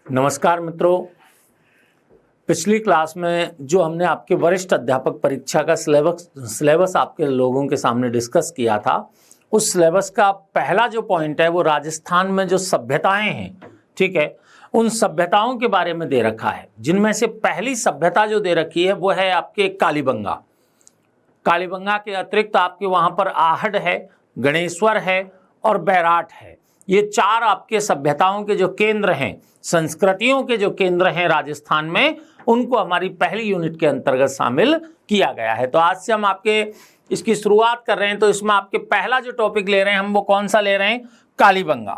नमस्कार मित्रों, पिछली क्लास में जो हमने आपके वरिष्ठ अध्यापक परीक्षा का सिलेबस आपके लोगों के सामने डिस्कस किया था, उस सिलेबस का पहला जो पॉइंट है वो राजस्थान में जो सभ्यताएं हैं, ठीक है, उन सभ्यताओं के बारे में दे रखा है। जिनमें से पहली सभ्यता जो दे रखी है वो है आपके कालीबंगा। कालीबंगा के अतिरिक्त आपके वहां पर आहड़ है, गणेश्वर है और बैराट है। ये चार आपके सभ्यताओं के जो केंद्र हैं, संस्कृतियों के जो केंद्र हैं राजस्थान में, उनको हमारी पहली यूनिट के अंतर्गत शामिल किया गया है। तो आज से हम आपके इसकी शुरुआत कर रहे हैं। तो इसमें आपके पहला जो टॉपिक ले रहे हैं हम वो कौन सा ले रहे हैं? कालीबंगा।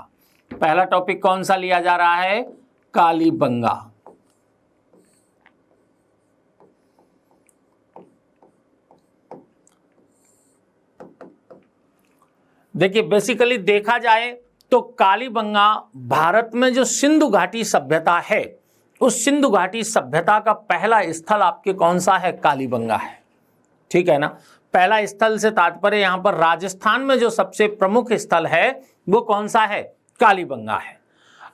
पहला टॉपिक कौन सा लिया जा रहा है? कालीबंगा। देखिए, बेसिकली देखा जाए तो कालीबंगा भारत में जो सिंधु घाटी सभ्यता है, उस सिंधु घाटी सभ्यता का पहला स्थल आपके कौन सा है? कालीबंगा है। ठीक है ना। पहला स्थल से तात्पर्य यहां पर राजस्थान में जो सबसे प्रमुख स्थल है वो कौन सा है? कालीबंगा है।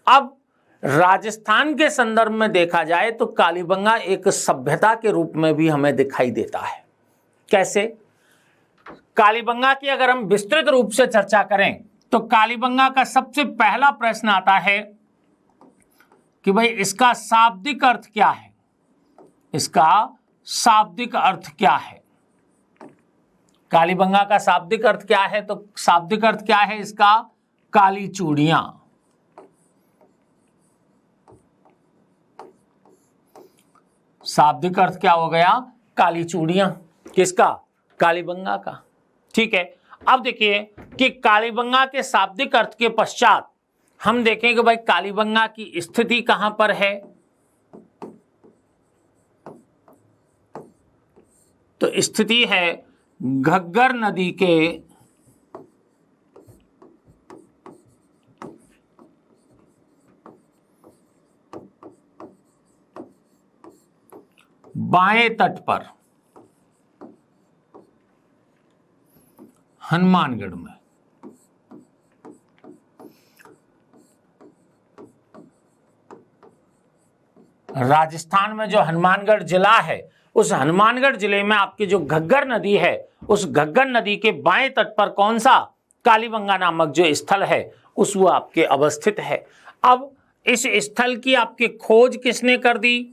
अब राजस्थान के संदर्भ में देखा जाए तो कालीबंगा एक सभ्यता के रूप में भी हमें दिखाई देता है। कैसे? कालीबंगा की अगर हम विस्तृत रूप से चर्चा करें तो कालीबंगा का सबसे पहला प्रश्न आता है कि भाई इसका शाब्दिक अर्थ क्या है? इसका शाब्दिक अर्थ क्या है? कालीबंगा का शाब्दिक अर्थ क्या है? तो शाब्दिक अर्थ क्या है इसका? काली चूड़ियां। शाब्दिक अर्थ क्या हो गया? काली चूड़ियां। किसका? कालीबंगा का। ठीक है। अब देखिए कि कालीबंगा के शाब्दिक अर्थ के पश्चात हम देखें कि भाई कालीबंगा की स्थिति कहां पर है। तो स्थिति है घग्गर नदी के बाएं तट पर, हनुमानगढ़ में। राजस्थान में जो हनुमानगढ़ जिला है, उस हनुमानगढ़ जिले में आपकी जो घग्गर नदी है, उस घग्गर नदी के बाएं तट पर कौन सा? कालीबंगा नामक जो स्थल है उस वो आपके अवस्थित है। अब इस स्थल की आपकी खोज किसने कर दी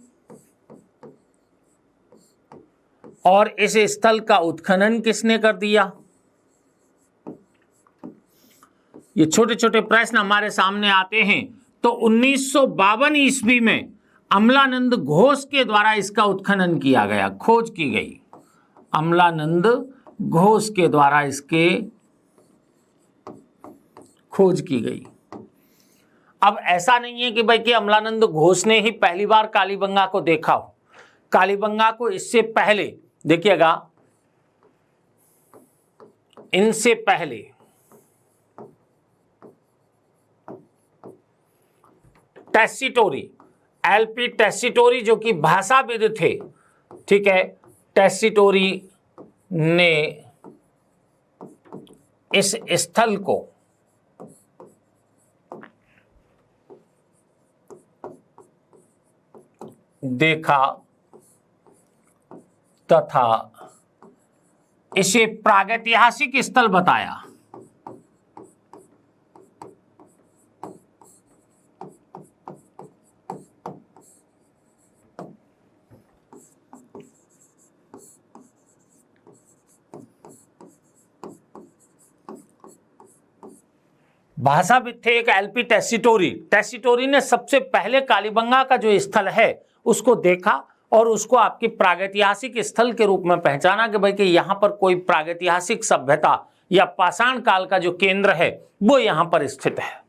और इस स्थल का उत्खनन किसने कर दिया? ये छोटे छोटे प्रश्न हमारे सामने आते हैं। तो 1952 ईस्वी में अमलानंद घोष के द्वारा इसका उत्खनन किया गया, खोज की गई। अमलानंद घोष के द्वारा इसके खोज की गई। अब ऐसा नहीं है कि भाई कि अमलानंद घोष ने ही पहली बार कालीबंगा को देखा हो। कालीबंगा को इससे पहले देखिएगा, इनसे पहले टेस्सीटोरी, एलपी टेस्सीटोरी जो कि भाषाविद थे, ठीक है, टेस्सीटोरी ने इस स्थल को देखा तथा इसे प्रागैतिहासिक स्थल बताया। भाषाविद थे एक एलपी टेस्सीटोरी। टेस्सीटोरी ने सबसे पहले कालीबंगा का जो स्थल है उसको देखा और उसको आपकी प्रागैतिहासिक स्थल के रूप में पहचाना कि भाई कि यहां पर कोई प्रागैतिहासिक सभ्यता या पाषाण काल का जो केंद्र है वो यहां पर स्थित है।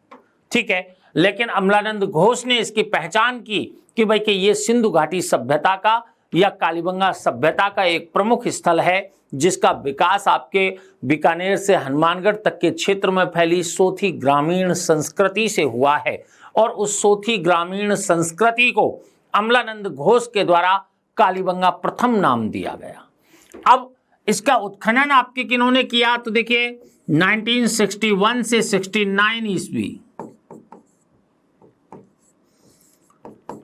ठीक है। लेकिन अमलानंद घोष ने इसकी पहचान की कि भाई कि ये सिंधु घाटी सभ्यता का या कालीबंगा सभ्यता का एक प्रमुख स्थल है, जिसका विकास आपके बीकानेर से हनुमानगढ़ तक के क्षेत्र में फैली सोथी ग्रामीण संस्कृति से हुआ है। और उस सोथी ग्रामीण संस्कृति को अमलानंद घोष के द्वारा कालीबंगा प्रथम नाम दिया गया। अब इसका उत्खनन आपके किन्होंने किया? तो देखिए 1961 से 69 ईस्वी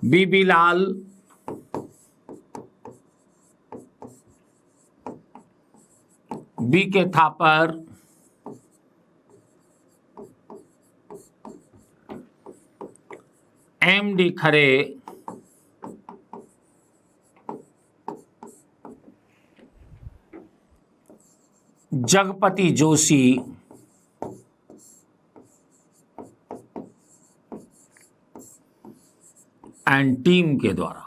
बीबी लाल, बी के थापर, एम डी खरे, जगपति जोशी, एंड टीम के द्वारा।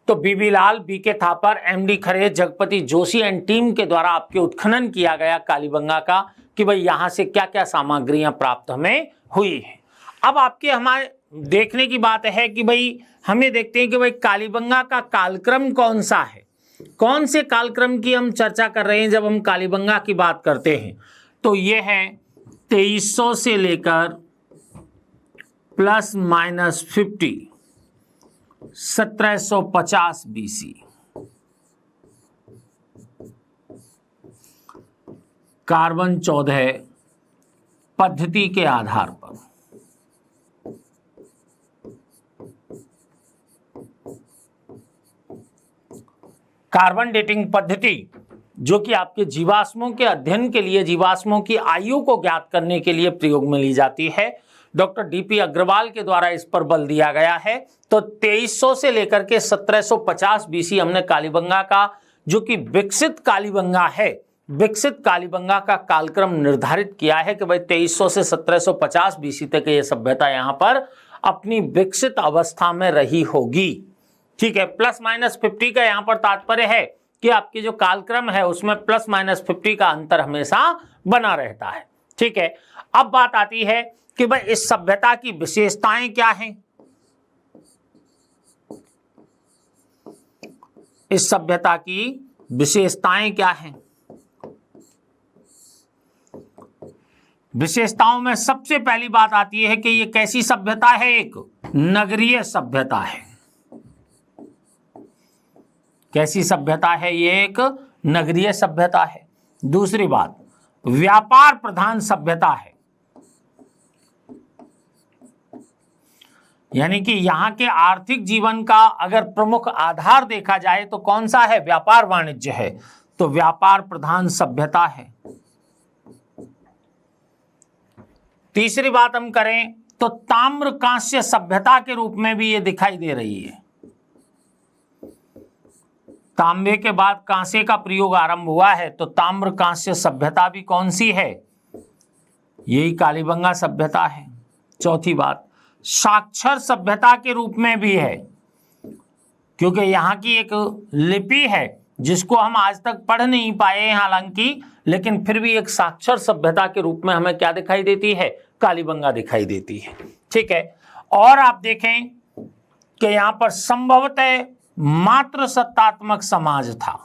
तो बीबी लाल, बी के थापर, एम डी खरे, जगपति जोशी एंड टीम के द्वारा आपके उत्खनन किया गया कालीबंगा का कि भाई यहां से क्या क्या सामग्रियां प्राप्त हमें हुई है। अब आपके हमारे देखने की बात है कि भाई हमें देखते हैं कि भाई कालीबंगा का कालक्रम कौन सा है, कौन से कालक्रम की हम चर्चा कर रहे हैं जब हम कालीबंगा की बात करते हैं। तो ये है 2300 से लेकर ±50 1750 BC। कार्बन 14 पद्धति के आधार पर कार्बन डेटिंग पद्धति जो कि आपके जीवाश्मों के अध्ययन के लिए, जीवाश्मों की आयु को ज्ञात करने के लिए प्रयोग में ली जाती है। डॉक्टर डीपी अग्रवाल के द्वारा इस पर बल दिया गया है। तो 2300 से लेकर के 1750 BC हमने कालीबंगा का, जो कि विकसित कालीबंगा है, विकसित कालीबंगा का कालक्रम निर्धारित किया है कि भाई 2300 से 1750 BC तक ये सभ्यता यहां पर अपनी विकसित अवस्था में रही होगी। ठीक है, ±50 का यहां पर तात्पर्य है कि आपकी जो कालक्रम है उसमें ±50 का अंतर हमेशा बना रहता है। ठीक है, अब बात आती है कि भाई इस सभ्यता की विशेषताएं क्या हैं। इस सभ्यता की विशेषताएं क्या हैं? विशेषताओं में सबसे पहली बात आती है कि ये कैसी सभ्यता है, एक नगरीय सभ्यता है। कैसी सभ्यता है? ये एक नगरीय सभ्यता है। दूसरी बात, व्यापार प्रधान सभ्यता है, यानी कि यहां के आर्थिक जीवन का अगर प्रमुख आधार देखा जाए तो कौन सा है? व्यापार वाणिज्य है। तो व्यापार प्रधान सभ्यता है। तीसरी बात हम करें तो ताम्र कांस्य सभ्यता के रूप में भी ये दिखाई दे रही है। तांबे के बाद कांसे का प्रयोग आरंभ हुआ है, तो ताम्र कांस्य सभ्यता भी कौन सी है? यही कालीबंगा सभ्यता है। चौथी बात, साक्षर सभ्यता के रूप में भी है, क्योंकि यहाँ की एक लिपि है जिसको हम आज तक पढ़ नहीं पाए हैं हालांकि, लेकिन फिर भी एक साक्षर सभ्यता के रूप में हमें क्या दिखाई देती है? कालीबंगा दिखाई देती है। ठीक है, और आप देखें कि यहां पर संभवतः मात्र सत्तात्मक समाज था।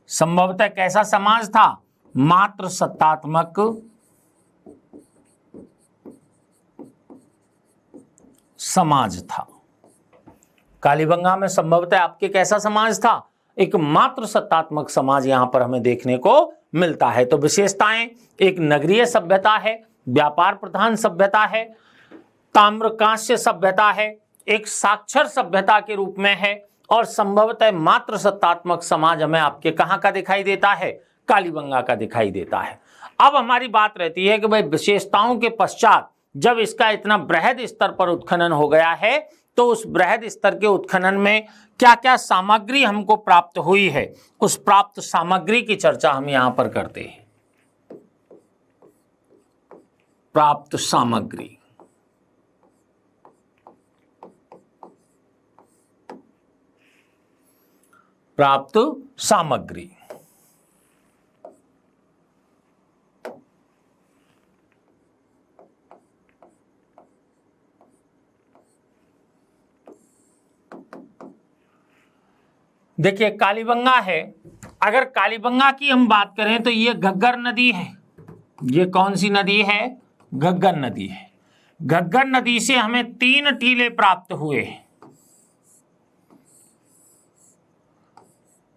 संभवतः कैसा समाज था? मात्र सत्तात्मक समाज था। कालीबंगा में संभवतः आपके कैसा समाज था? एक मात्र सत्तात्मक समाज यहां पर हमें देखने को मिलता है। तो विशेषताएं, एक नगरीय सभ्यता है, व्यापार प्रधान सभ्यता है, ताम्रकांस्य सभ्यता है, एक साक्षर सभ्यता के रूप में है, और संभवतः मात्र सत्तात्मक समाज हमें आपके कहां का दिखाई देता है? कालीबंगा का दिखाई देता है। अब हमारी बात रहती है कि भाई विशेषताओं के पश्चात जब इसका इतना बृहद स्तर पर उत्खनन हो गया है, तो उस बृहद स्तर के उत्खनन में क्या क्या सामग्री हमको प्राप्त हुई है, उस प्राप्त सामग्री की चर्चा हम यहां पर करते हैं। प्राप्त सामग्री, प्राप्त सामग्री। देखिए कालीबंगा है, अगर कालीबंगा की हम बात करें तो ये घग्गर नदी है। ये कौन सी नदी है? घग्गर नदी है। घग्गर नदी से हमें 3 टीले प्राप्त हुए।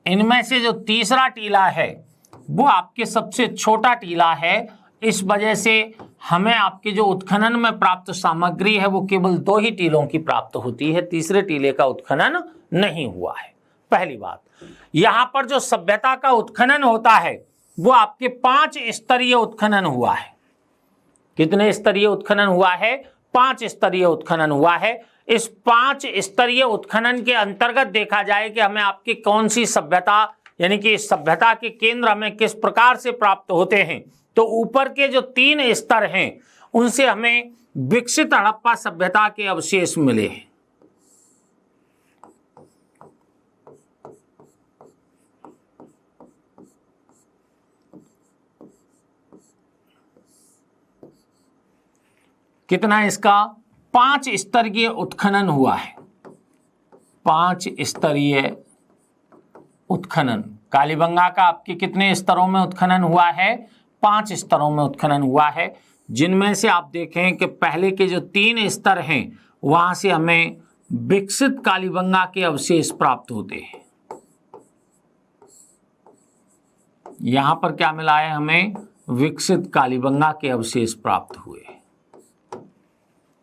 इनमें से जो तीसरा टीला है वो आपके सबसे छोटा टीला है, इस वजह से हमें आपके जो उत्खनन में प्राप्त सामग्री है वो केवल 2 ही टीलों की प्राप्त होती है, तीसरे टीले का उत्खनन नहीं हुआ है। पहली बात, यहां पर जो सभ्यता का उत्खनन होता है वो आपके 5 स्तरीय उत्खनन हुआ है। कितने स्तरीय उत्खनन हुआ है? 5 स्तरीय उत्खनन हुआ है। इस 5 स्तरीय उत्खनन के अंतर्गत देखा जाए कि हमें आपकी कौन सी सभ्यता, यानी कि इस सभ्यता के केंद्र हमें किस प्रकार से प्राप्त होते हैं, तो ऊपर के जो 3 स्तर हैं उनसे हमें विकसित हड़प्पा सभ्यता के अवशेष मिले हैं। कितना इसका? 5 स्तरीय उत्खनन हुआ है। 5 स्तरीय उत्खनन कालीबंगा का आपके कितने स्तरों में उत्खनन हुआ है? 5 स्तरों में उत्खनन हुआ है, जिनमें से आप देखें कि पहले के जो 3 स्तर हैं वहां से हमें विकसित कालीबंगा के अवशेष प्राप्त होते हैं। यहां पर क्या मिला है? हमें विकसित कालीबंगा के अवशेष प्राप्त हुए,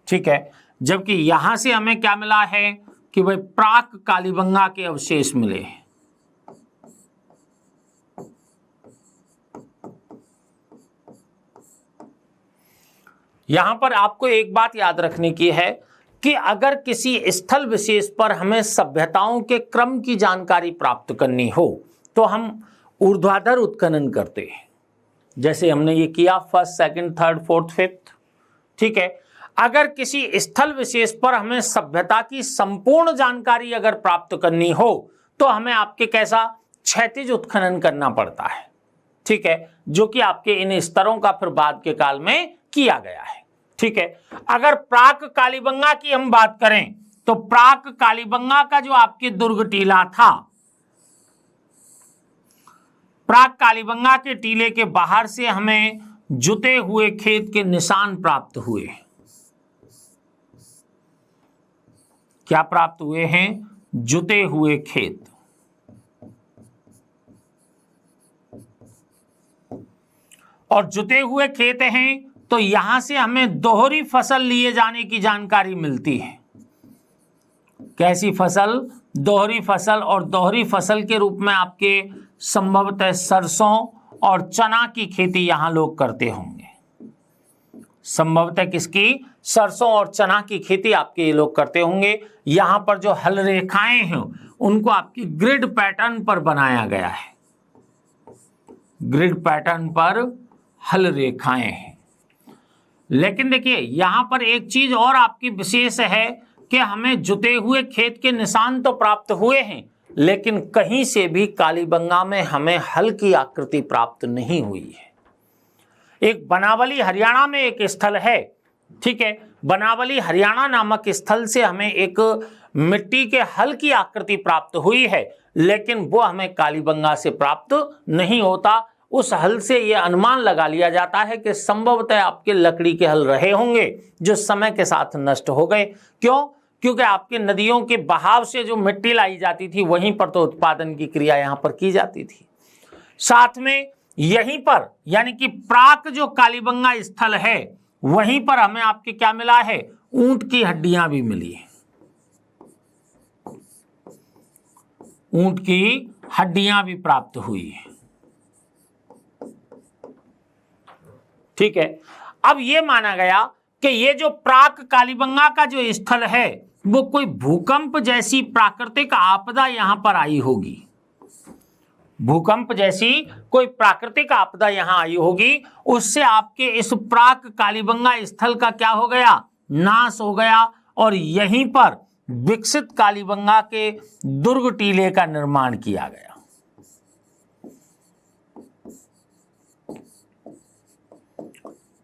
ठीक है। जबकि यहां से हमें क्या मिला है कि भाई प्राक कालीबंगा के अवशेष मिले हैं। यहां पर आपको एक बात याद रखने की है कि अगर किसी स्थल विशेष पर हमें सभ्यताओं के क्रम की जानकारी प्राप्त करनी हो तो हम ऊर्ध्वाधर उत्खनन करते हैं, जैसे हमने ये किया 1st, 2nd, 3rd, 4th, 5th, ठीक है। अगर किसी स्थल विशेष पर हमें सभ्यता की संपूर्ण जानकारी अगर प्राप्त करनी हो तो हमें आपके कैसा? क्षैतिज उत्खनन करना पड़ता है, ठीक है, जो कि आपके इन स्तरों का फिर बाद के काल में किया गया है, ठीक है। अगर प्राक कालीबंगा की हम बात करें तो प्राक कालीबंगा का जो आपके दुर्ग टीला था, प्राक कालीबंगा के टीले के बाहर से हमें जुते हुए खेत के निशान प्राप्त हुए। क्या प्राप्त हुए हैं? जुते हुए खेत। और जुते हुए खेत हैं तो यहां से हमें दोहरी फसल लिए जाने की जानकारी मिलती है। कैसी फसल? दोहरी फसल। और दोहरी फसल के रूप में आपके संभवतः सरसों और चना की खेती यहां लोग करते होंगे। संभवतः किसकी? सरसों और चना की खेती आपके ये लोग करते होंगे। यहां पर जो हल रेखाएं हैं उनको आपकी ग्रिड पैटर्न पर बनाया गया है। ग्रिड पैटर्न पर हल रेखाएं हैं। लेकिन देखिए यहां पर एक चीज और आपकी विशेष है कि हमें जुते हुए खेत के निशान तो प्राप्त हुए हैं, लेकिन कहीं से भी कालीबंगा में हमें हल की आकृति प्राप्त नहीं हुई है। एक बनावली हरियाणा में एक स्थल है, ठीक है, बनावली हरियाणा नामक स्थल से हमें एक मिट्टी के हल की आकृति प्राप्त हुई है, लेकिन वो हमें कालीबंगा से प्राप्त नहीं होता। उस हल से यह अनुमान लगा लिया जाता है कि संभवतः आपके लकड़ी के हल रहे होंगे जो समय के साथ नष्ट हो गए। क्यों? क्योंकि आपके नदियों के बहाव से जो मिट्टी लाई जाती थी वहीं पर तो उत्पादन की क्रिया यहां पर की जाती थी। साथ में यहीं पर यानी कि प्राक जो कालीबंगा स्थल है वहीं पर हमें आपके क्या मिला है? ऊंट की हड्डियां भी मिली है। ऊंट की हड्डियां भी प्राप्त हुई है, ठीक है। अब यह माना गया कि ये जो प्राक कालीबंगा का जो स्थल है वो कोई भूकंप जैसी प्राकृतिक आपदा यहां पर आई होगी। भूकंप जैसी कोई प्राकृतिक आपदा यहां आई होगी, उससे आपके इस प्राक कालीबंगा स्थल का क्या हो गया? नाश हो गया। और यहीं पर विकसित कालीबंगा के दुर्ग टीले का निर्माण किया गया।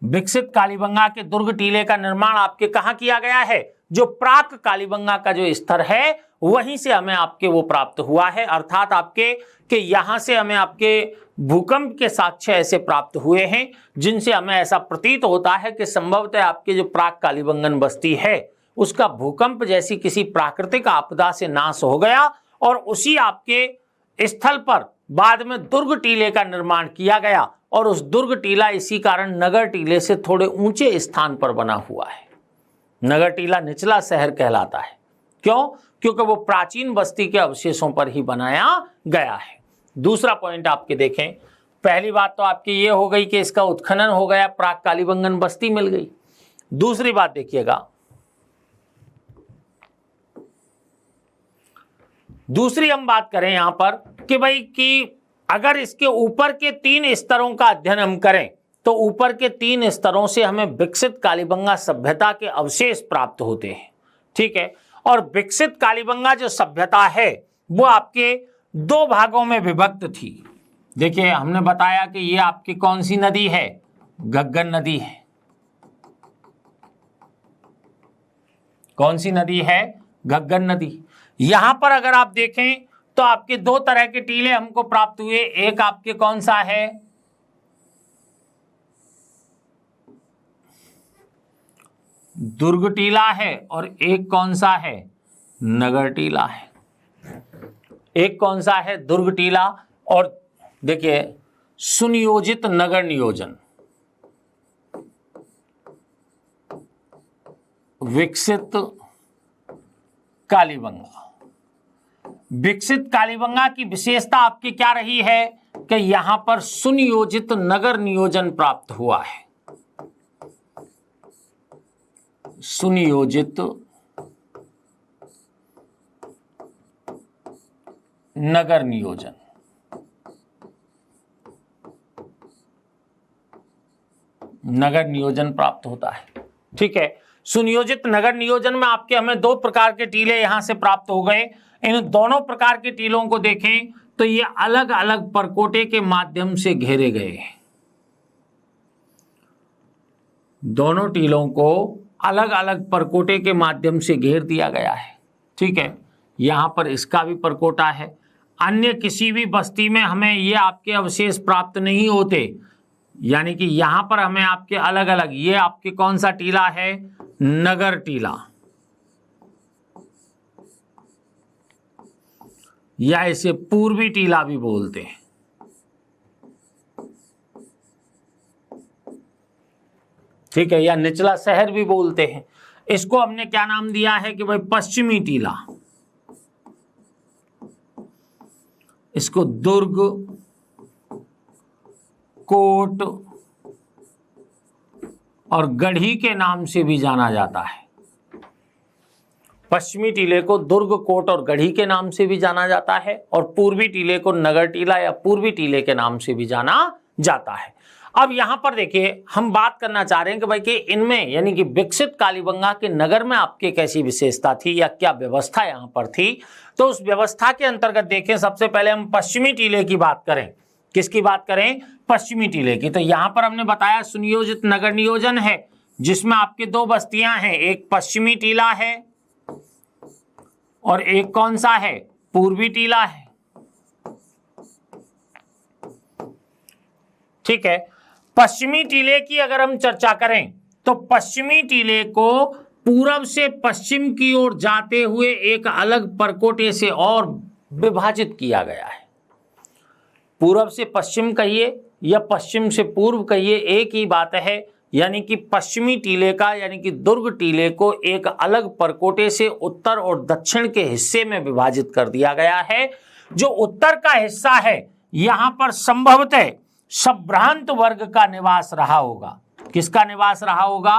विकसित कालीबंगा के दुर्ग टीले का निर्माण आपके कहां किया गया है? जो प्राक कालीबंगा का जो स्तर है वहीं से हमें आपके वो प्राप्त हुआ है। अर्थात आपके कि यहां से हमें आपके भूकंप के साक्ष्य ऐसे प्राप्त हुए हैं जिनसे हमें ऐसा प्रतीत होता है कि संभवतः आपके जो प्राक कालीबंगन बस्ती है उसका भूकंप जैसी किसी प्राकृतिक आपदा से नाश हो गया और उसी आपके स्थल पर बाद में दुर्ग टीले का निर्माण किया गया और उस दुर्ग टीला इसी कारण नगर टीले से थोड़े ऊंचे स्थान पर बना हुआ है। नगर टीला निचला शहर कहलाता है। क्यों? क्योंकि वो प्राचीन बस्ती के अवशेषों पर ही बनाया गया है। दूसरा पॉइंट आपके देखें, पहली बात तो आपकी ये हो गई कि इसका उत्खनन हो गया, प्राक कालीबंगन बस्ती मिल गई। दूसरी बात देखिएगा, दूसरी हम बात करें यहां पर कि भाई कि अगर इसके ऊपर के 3 स्तरों का अध्ययन हम करें तो ऊपर के 3 स्तरों से हमें विकसित कालीबंगा सभ्यता के अवशेष प्राप्त होते हैं। ठीक है, और विकसित कालीबंगा जो सभ्यता है वो आपके 2 भागों में विभक्त थी। देखिए हमने बताया कि ये आपकी कौन सी नदी है, घग्गर नदी है। कौन सी नदी है? घग्गर नदी। यहां पर अगर आप देखें तो आपके 2 तरह के टीले हमको प्राप्त हुए। एक आपके कौन सा है? दुर्ग टीला है, और एक कौन सा है? नगर टीला है। एक कौन सा है? दुर्ग टीला। और देखिए सुनियोजित नगर नियोजन, विकसित कालीबंगा। विकसित कालीबंगा की विशेषता आपकी क्या रही है कि यहां पर सुनियोजित नगर नियोजन प्राप्त हुआ है। सुनियोजित नगर नियोजन। नगर नियोजन प्राप्त होता है। ठीक है, सुनियोजित नगर नियोजन में आपके हमें 2 प्रकार के टीले यहां से प्राप्त हो गए। इन दोनों प्रकार के टीलों को देखें तो ये अलग अलग परकोटे के माध्यम से घेरे गए। दोनों टीलों को अलग अलग परकोटे के माध्यम से घेर दिया गया है। ठीक है, यहां पर इसका भी परकोटा है। अन्य किसी भी बस्ती में हमें ये आपके अवशेष प्राप्त नहीं होते, यानी कि यहां पर हमें आपके अलग अलग, ये आपके कौन सा टीला है? नगर टीला, या इसे पूर्वी टीला भी बोलते हैं। ठीक है, या निचला शहर भी बोलते हैं। इसको हमने क्या नाम दिया है कि भाई पश्चिमी टीला। इसको दुर्ग, कोट और गढ़ी के नाम से भी जाना जाता है। पश्चिमी टीले को दुर्ग, कोट और गढ़ी के नाम से भी जाना जाता है, और पूर्वी टीले को नगर टीला या पूर्वी टीले के नाम से भी जाना जाता है। अब यहां पर देखिए हम बात करना चाह रहे हैं कि भाई कि इनमें यानी कि विकसित कालीबंगा के नगर में आपके कैसी विशेषता थी या क्या व्यवस्था यहां पर थी। तो उस व्यवस्था के अंतर्गत देखें, सबसे पहले हम पश्चिमी टीले की बात करें। किसकी बात करें? पश्चिमी टीले की। तो यहां पर हमने बताया सुनियोजित नगर नियोजन है, जिसमें आपके 2 बस्तियां हैं, एक पश्चिमी टीला है और एक कौन सा है? पूर्वी टीला है। ठीक है, पश्चिमी टीले की अगर हम चर्चा करें तो पश्चिमी टीले को पूरब से पश्चिम की ओर जाते हुए एक अलग परकोटे से और विभाजित किया गया है। पूरब से पश्चिम कहिए या पश्चिम से पूर्व कहिए, एक ही बात है। यानी कि पश्चिमी टीले का यानी कि दुर्ग टीले को एक अलग परकोटे से उत्तर और दक्षिण के हिस्से में विभाजित कर दिया गया है। जो उत्तर का हिस्सा है यहां पर संभवतः संभ्रांत वर्ग का निवास रहा होगा। किसका निवास रहा होगा?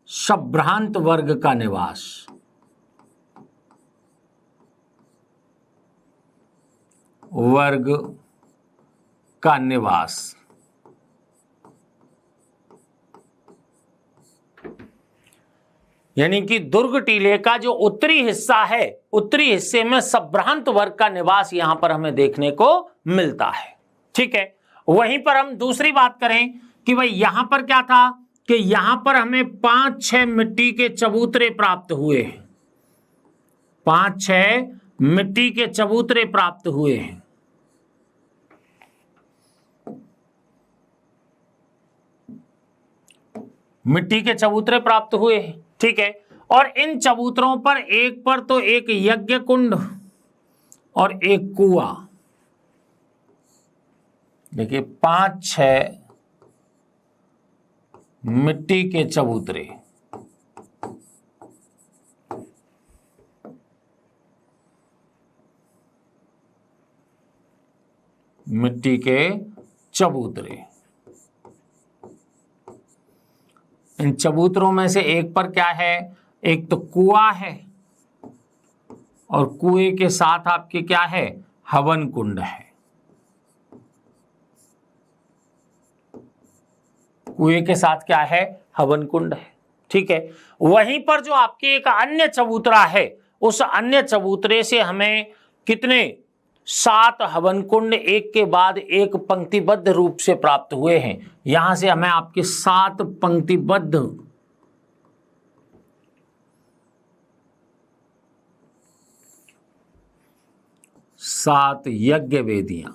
संभ्रांत वर्ग का निवास। वर्ग का निवास। यानी कि दुर्ग टीले का जो उत्तरी हिस्सा है, उत्तरी हिस्से में संभ्रांत वर्ग का निवास यहां पर हमें देखने को मिलता है। ठीक है, वहीं पर हम दूसरी बात करें कि भाई यहां पर क्या था कि यहां पर हमें 5-6 मिट्टी के चबूतरे प्राप्त हुए हैं। 5-6 मिट्टी के चबूतरे प्राप्त हुए हैं। मिट्टी के चबूतरे प्राप्त हुए हैं। ठीक है, और इन चबूतरों पर एक पर तो एक यज्ञ कुंड और एक कुआं। देखिए 5-6 मिट्टी के चबूतरे, मिट्टी के चबूतरे। इन चबूतरों में से एक पर क्या है, एक तो कुआं है और कुएं के साथ आपके क्या है, हवन कुंड है। कुएं के साथ क्या है, हवन कुंड है। ठीक है, वहीं पर जो आपके एक अन्य चबूतरा है, उस अन्य चबूतरे से हमें कितने 7 हवन कुंड एक के बाद एक पंक्तिबद्ध रूप से प्राप्त हुए हैं। यहां से हमें आपके 7 पंक्तिबद्ध यज्ञ वेदियां,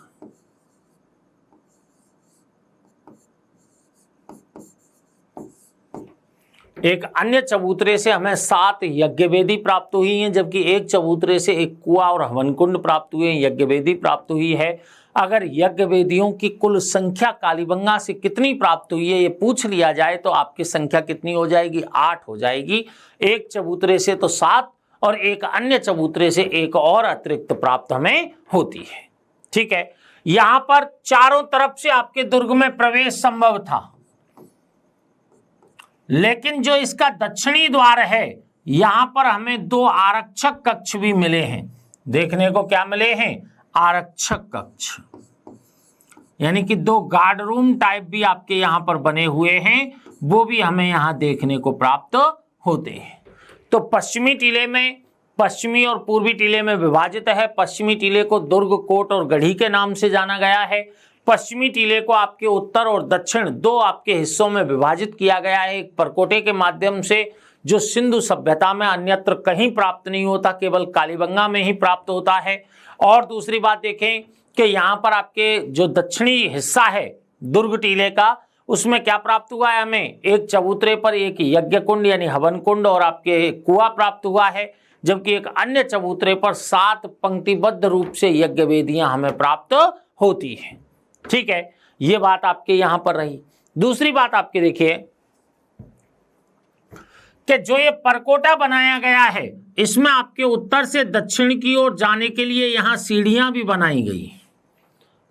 एक अन्य चबूतरे से हमें 7 यज्ञ वेदी प्राप्त हुई हैं, जबकि एक चबूतरे से एक कुआं और हवन कुंड प्राप्त हुए हैं, यज्ञ वेदी प्राप्त हुई है। अगर यज्ञ वेदियों की कुल संख्या कालीबंगा से कितनी प्राप्त हुई है ये पूछ लिया जाए तो आपकी संख्या कितनी हो जाएगी, 8 हो जाएगी। एक चबूतरे से तो 7 और एक अन्य चबूतरे से एक और अतिरिक्त प्राप्त हमें होती है। ठीक है, यहां पर चारों तरफ से आपके दुर्ग में प्रवेश संभव था, लेकिन जो इसका दक्षिणी द्वार है यहां पर हमें 2 आरक्षक कक्ष भी मिले हैं। देखने को क्या मिले हैं, आरक्षक कक्ष, यानी कि 2 गार्ड रूम टाइप भी आपके यहां पर बने हुए हैं, वो भी हमें यहां देखने को प्राप्त होते हैं। तो पश्चिमी टीले में, पश्चिमी और पूर्वी टीले में विभाजित है। पश्चिमी टीले को दुर्ग, कोट और गढ़ी के नाम से जाना गया है। पश्चिमी टीले को आपके उत्तर और दक्षिण 2 आपके हिस्सों में विभाजित किया गया है, एक परकोटे के माध्यम से जो सिंधु सभ्यता में अन्यत्र कहीं प्राप्त नहीं होता, केवल कालीबंगा में ही प्राप्त होता है। और दूसरी बात देखें कि यहाँ पर आपके जो दक्षिणी हिस्सा है दुर्ग टीले का, उसमें क्या प्राप्त हुआ है हमें, एक चबूतरे पर एक यज्ञ कुंड यानी हवन कुंड और आपके कुआं प्राप्त हुआ है, जबकि एक अन्य चबूतरे पर 7 पंक्तिबद्ध रूप से यज्ञ वेदियां हमें प्राप्त होती हैं। ठीक है, ये बात आपके यहां पर रही। दूसरी बात आपके देखिए कि जो ये परकोटा बनाया गया है इसमें आपके उत्तर से दक्षिण की ओर जाने के लिए यहां सीढ़ियां भी बनाई गई,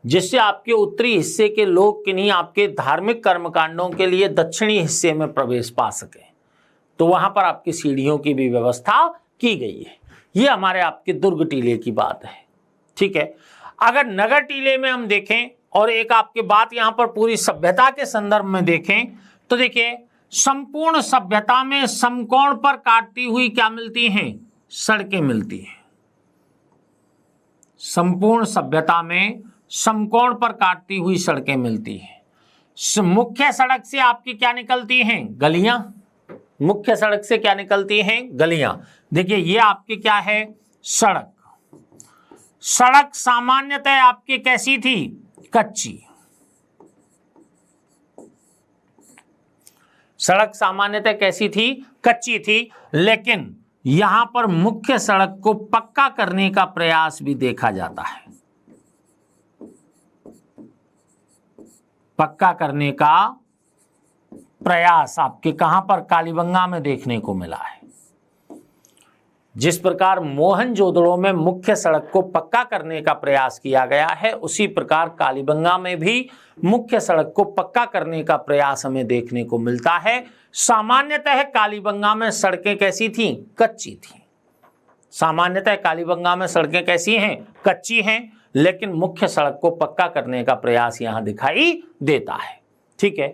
जिससे आपके उत्तरी हिस्से के लोग किन्हीं आपके धार्मिक कर्मकांडों के लिए दक्षिणी हिस्से में प्रवेश पा सके, तो वहां पर आपकी सीढ़ियों की भी व्यवस्था की गई है। ये हमारे आपके दुर्ग टीले की बात है। ठीक है, अगर नगर टीले में हम देखें और एक आपके बात यहां पर पूरी सभ्यता के संदर्भ में देखें तो देखिए, संपूर्ण सभ्यता में समकोण पर काटती हुई क्या मिलती हैं, सड़कें मिलती हैं। संपूर्ण सभ्यता में समकोण पर काटती हुई सड़कें मिलती हैं। मुख्य सड़क से आपकी क्या निकलती हैं, गलियां। मुख्य सड़क से क्या निकलती हैं, गलियां। देखिए ये आपकी क्या है, सड़क। सड़क सामान्यतः आपकी कैसी थी, कच्ची। सड़क सामान्यतः कैसी थी, कच्ची थी, लेकिन यहां पर मुख्य सड़क को पक्का करने का प्रयास भी देखा जाता है। पक्का करने का प्रयास आपके कहां पर, कालीबंगा में देखने को मिला है। जिस प्रकार मोहनजोदड़ो में मुख्य सड़क को पक्का करने का प्रयास किया गया है, उसी प्रकार कालीबंगा में भी मुख्य सड़क को पक्का करने का प्रयास हमें देखने को मिलता है। सामान्यतः कालीबंगा में सड़कें कैसी थीं, कच्ची थीं। सामान्यतः कालीबंगा में सड़कें कैसी हैं, कच्ची हैं, लेकिन मुख्य सड़क को पक्का करने का प्रयास यहां दिखाई देता है। ठीक है,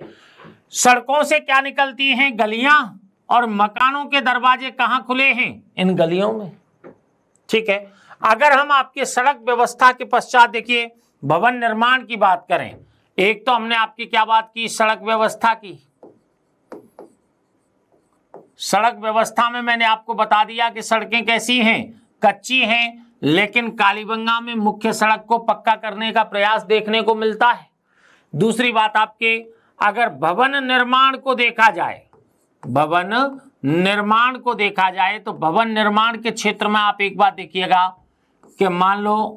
सड़कों से क्या निकलती हैं, गलियां, और मकानों के दरवाजे कहां खुले हैं, इन गलियों में। ठीक है, अगर हम आपके सड़क व्यवस्था के पश्चात देखिए भवन निर्माण की बात करें, एक तो हमने आपकी क्या बात की, सड़क व्यवस्था की। सड़क व्यवस्था में मैंने आपको बता दिया कि सड़कें कैसी हैं, कच्ची हैं, लेकिन कालीबंगा में मुख्य सड़क को पक्का करने का प्रयास देखने को मिलता है। दूसरी बात आपके, अगर भवन निर्माण को देखा जाए, भवन निर्माण को देखा जाए तो भवन निर्माण के क्षेत्र में आप एक बात देखिएगा कि मान लो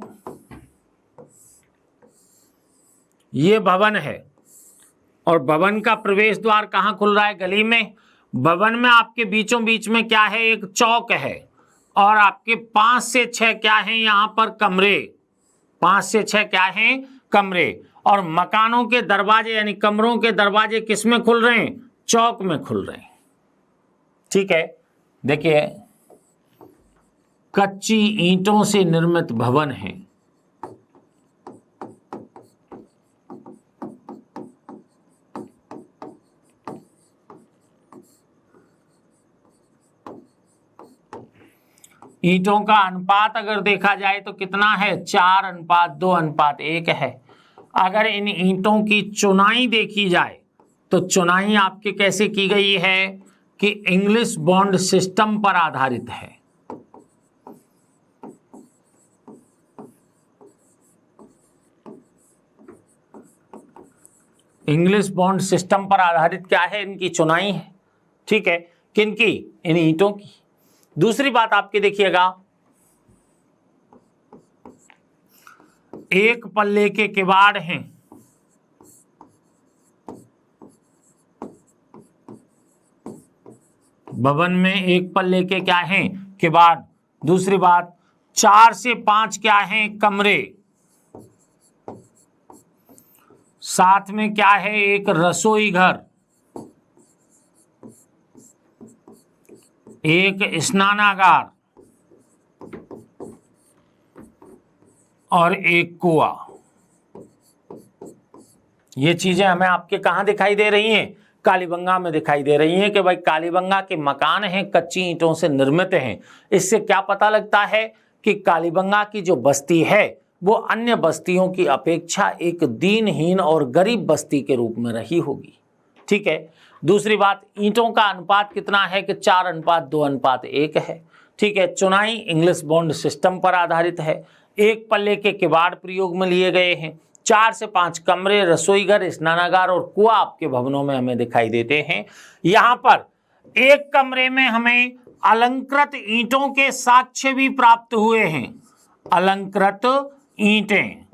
ये भवन है और भवन का प्रवेश द्वार कहाँ खुल रहा है? गली में। भवन में आपके बीचों बीच में क्या है? एक चौक है और आपके 5 से 6 क्या है यहाँ पर? कमरे। 5 से 6 क्या है? कमरे। और मकानों के दरवाजे यानी कमरों के दरवाजे किस में खुल रहे हैं? चौक में खुल रहे हैं। ठीक है, देखिए कच्ची ईंटों से निर्मित भवन है। ईंटों का अनुपात अगर देखा जाए तो कितना है? 4:2:1 है। अगर इन ईंटों की चुनाई देखी जाए तो चुनाई आपके कैसे की गई है कि इंग्लिश बॉन्ड सिस्टम पर आधारित है। इंग्लिश बॉन्ड सिस्टम पर आधारित क्या है? इनकी चुनाई है। ठीक है, किनकी? इन ईंटों की। दूसरी बात आपके देखिएगा, एक पल्ले के किवाड़ हैं। भवन में एक पल्ले के क्या हैं? किवाड़। दूसरी बात, 4 से 5 क्या हैं? कमरे। साथ में क्या है? एक रसोई घर, एक स्नानागार और एक कुआं। ये चीजें हमें आपके कहां दिखाई दे रही हैं? कालीबंगा में दिखाई दे रही हैं कि भाई कालीबंगा के मकान हैं, कच्ची ईंटों से निर्मित हैं। इससे क्या पता लगता है कि कालीबंगा की जो बस्ती है वो अन्य बस्तियों की अपेक्षा एक दीनहीन और गरीब बस्ती के रूप में रही होगी। ठीक है, दूसरी बात, ईंटों का अनुपात कितना है? कि 4:2:1 है। ठीक है, चुनाई इंग्लिश बॉन्ड सिस्टम पर आधारित है। एक पल्ले के किवाड़ प्रयोग में लिए गए हैं। 4 से 5 कमरे, रसोईघर, स्नानागार और कुआं आपके भवनों में हमें दिखाई देते हैं। यहाँ पर एक कमरे में हमें अलंकृत ईंटों के साक्ष्य भी प्राप्त हुए हैं। अलंकृत ईंटें